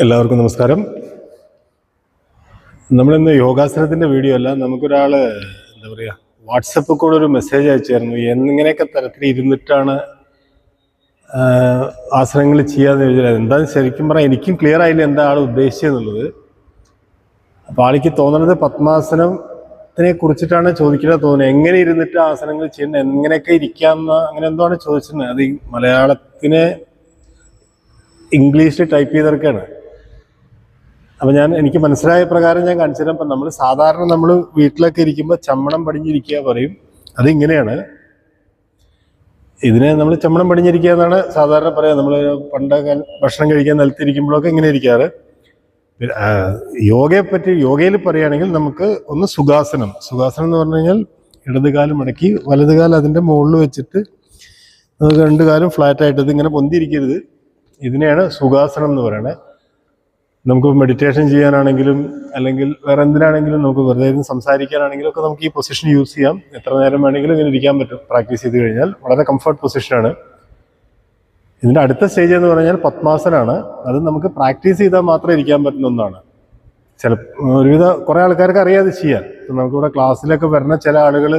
എല്ലാവർക്കും നമസ്കാരം. നമ്മളിന്ന് യോഗാസനത്തിൻ്റെ വീഡിയോ അല്ല, നമുക്കൊരാൾ എന്താ പറയുക വാട്സപ്പിൽ കൂടെ ഒരു മെസ്സേജ് അയച്ചായിരുന്നു. എന്നിങ്ങനെയൊക്കെ തരത്തിൽ ഇരുന്നിട്ടാണ് ആസനങ്ങൾ ചെയ്യാമെന്ന് ചോദിച്ചാൽ എന്താണെന്ന് ശരിക്കും പറഞ്ഞാൽ എനിക്കും ക്ലിയർ ആയില്ല എന്താ ആൾ ഉദ്ദേശിച്ചതെന്നുള്ളത്. അപ്പോൾ ആൾക്ക് തോന്നുന്നത് പത്മാസനത്തിനെ കുറിച്ചിട്ടാണ് ചോദിക്കുന്നത് തോന്നുന്നത്. എങ്ങനെ ഇരുന്നിട്ട് ആസനങ്ങൾ ചെയ്യുന്നത്, എങ്ങനെയൊക്കെ ഇരിക്കാമെന്ന് അങ്ങനെ എന്തോ ആണ് ചോദിച്ചത്. അത് ഈ മലയാളത്തിനെ ഇംഗ്ലീഷിൽ ടൈപ്പ് ചെയ്തെടുക്കുകയാണ്. അപ്പം എനിക്ക് മനസ്സിലായ പ്രകാരം ഞാൻ കാണിച്ചു തരാം. അപ്പം നമ്മൾ വീട്ടിലൊക്കെ ഇരിക്കുമ്പോൾ ചമ്മണം പടിഞ്ഞിരിക്കുക പറയും. അതിങ്ങനെയാണ്. ഇതിനെ നമ്മൾ ചമ്മണം പടിഞ്ഞിരിക്കുക എന്നാണ് സാധാരണ പറയാം. നമ്മൾ പണ്ടൊക്കെ ഭക്ഷണം കഴിക്കാൻ നിലത്തിരിക്കുമ്പോഴൊക്കെ ഇങ്ങനെ ഇരിക്കാറ്. യോഗയിൽ പറയുകയാണെങ്കിൽ നമുക്ക് ഒന്ന് സുഖാസനം എന്ന് പറഞ്ഞു കഴിഞ്ഞാൽ ഇടതുകാലം മടക്കി വലതുകാലം അതിൻ്റെ മുകളിൽ വെച്ചിട്ട് നമുക്ക് രണ്ട് കാലും ഫ്ലാറ്റായിട്ട് ഇതിങ്ങനെ പൊന്തിയിരിക്കരുത്. ഇതിനെയാണ് സുഖാസനം എന്ന് പറയുന്നത്. നമുക്ക് മെഡിറ്റേഷൻ ചെയ്യാനാണെങ്കിലും അല്ലെങ്കിൽ വേറെ എന്തിനാണെങ്കിലും നമുക്ക് വെറുതെ സംസാരിക്കാനാണെങ്കിലും ഒക്കെ നമുക്ക് ഈ പൊസിഷൻ യൂസ് ചെയ്യാം. എത്ര നേരം വേണമെങ്കിലും ഇങ്ങനെ ഇരിക്കാൻ പറ്റും. പ്രാക്ടീസ് ചെയ്ത് കഴിഞ്ഞാൽ വളരെ കംഫർട്ട് പൊസിഷനാണ്. ഇതിൻ്റെ അടുത്ത സ്റ്റേജ് എന്ന് പറഞ്ഞാൽ പത്മാസനാണ്. അത് നമുക്ക് പ്രാക്ടീസ് ചെയ്താൽ മാത്രമേ ഇരിക്കാൻ പറ്റുന്ന ഒന്നാണ്. കുറേ ആൾക്കാർക്ക് അറിയാതെ ചെയ്യാൻ. നമുക്കിവിടെ ക്ലാസ്സിലൊക്കെ വരുന്ന ചില ആളുകൾ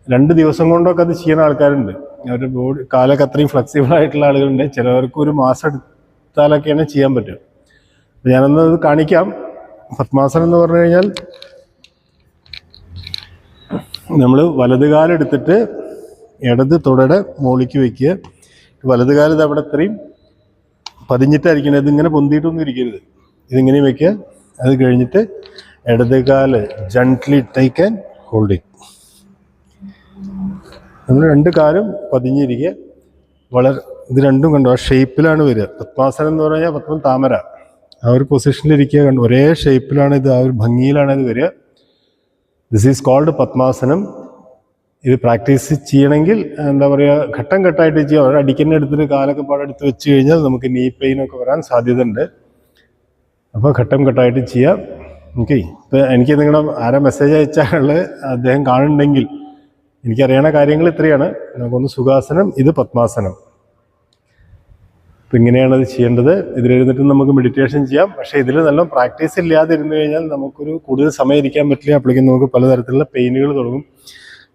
2 ദിവസം കൊണ്ടൊക്കെ അത് ചെയ്യുന്ന ആൾക്കാരുണ്ട്. അവരുടെ ബോഡി കാലൊക്കെ അത്രയും ഫ്ലെക്സിബിൾ ആയിട്ടുള്ള ആളുകളുണ്ട്. ചിലവർക്ക് 1 മാസം എടുത്താലൊക്കെയാണ് ചെയ്യാൻ പറ്റുക. ഞാനൊന്ന് അത് കാണിക്കാം. പത്മാസനം എന്ന് പറഞ്ഞു കഴിഞ്ഞാൽ നമ്മൾ വലതുകാലെടുത്തിട്ട് ഇടത് തുടയുടെ മുകളിലേക്ക് വയ്ക്കുക. വലതുകാലം അവിടെ അത്രയും പതിഞ്ഞിട്ടായിരിക്കണം. ഇതിങ്ങനെ പൊന്തിയിട്ടൊന്നും ഇരിക്കരുത്. ഇതിങ്ങനെ വയ്ക്കുക. അത് കഴിഞ്ഞിട്ട് ഇടതുകാല് gently take and hold it. നമ്മൾ 2 കാലും പതിഞ്ഞിരിക്കുക. ഇത് രണ്ടും കണ്ടു ആ ഷേപ്പിലാണ് വരിക. പത്മാസനം എന്ന് പറഞ്ഞാൽ പത്മം താമര ആ ഒരു പൊസിഷനിലിരിക്കുക. കണ്ടു ഒരേ ഷേപ്പിലാണ് ഇത്, ആ ഒരു ഭംഗിയിലാണ് ഇത് വരിക. This is called padmasanam. ഇത് പ്രാക്ടീസ് ചെയ്യണമെങ്കിൽ എന്താ പറയുക ഘട്ടം ഘട്ടമായിട്ട് ചെയ്യാം. ഒരു അടിക്കുന്ന എടുത്തിട്ട് കാലൊക്കെ പാടെടുത്ത് വെച്ച് കഴിഞ്ഞാൽ നമുക്ക് നീ പെയിനൊക്കെ വരാൻ സാധ്യത ഉണ്ട്. അപ്പോൾ ഘട്ടം ഘട്ടമായിട്ട് ചെയ്യാം. ഓക്കെ. ഇപ്പോൾ എനിക്ക് നിങ്ങളുടെ ആരാ മെസ്സേജ് അയച്ചാൽ അദ്ദേഹം കാണുന്നുണ്ടെങ്കിൽ എനിക്കറിയണ കാര്യങ്ങൾ ഇത്രയാണ്. നമുക്കൊന്ന് സുഖാസനം, ഇത് പത്മാസനം. അപ്പം ഇങ്ങനെയാണ് അത് ചെയ്യേണ്ടത്. ഇതിലിരുന്നിട്ട് നമുക്ക് മെഡിറ്റേഷൻ ചെയ്യാം. പക്ഷേ ഇതിൽ നല്ല പ്രാക്ടീസ് ഇല്ലാതെ ഇരുന്ന് കഴിഞ്ഞാൽ നമുക്കൊരു കൂടുതൽ സമയം ഇരിക്കാൻ പറ്റില്ല. അപ്പോഴേക്കും നമുക്ക് പലതരത്തിലുള്ള പെയിനുകൾ തുടങ്ങും.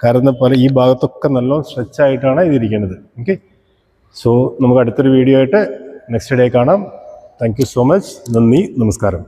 കാരണം ഈ ഭാഗത്തൊക്കെ നല്ലോണം സ്ട്രെച്ച് ആയിട്ടാണ് ഇതിരിക്കേണ്ടത്. ഓക്കെ. സോ നമുക്ക് അടുത്തൊരു വീഡിയോ ആയിട്ട് നെക്സ്റ്റ് ഡേ കാണാം. Thank you so much. നന്ദി, നമസ്കാരം.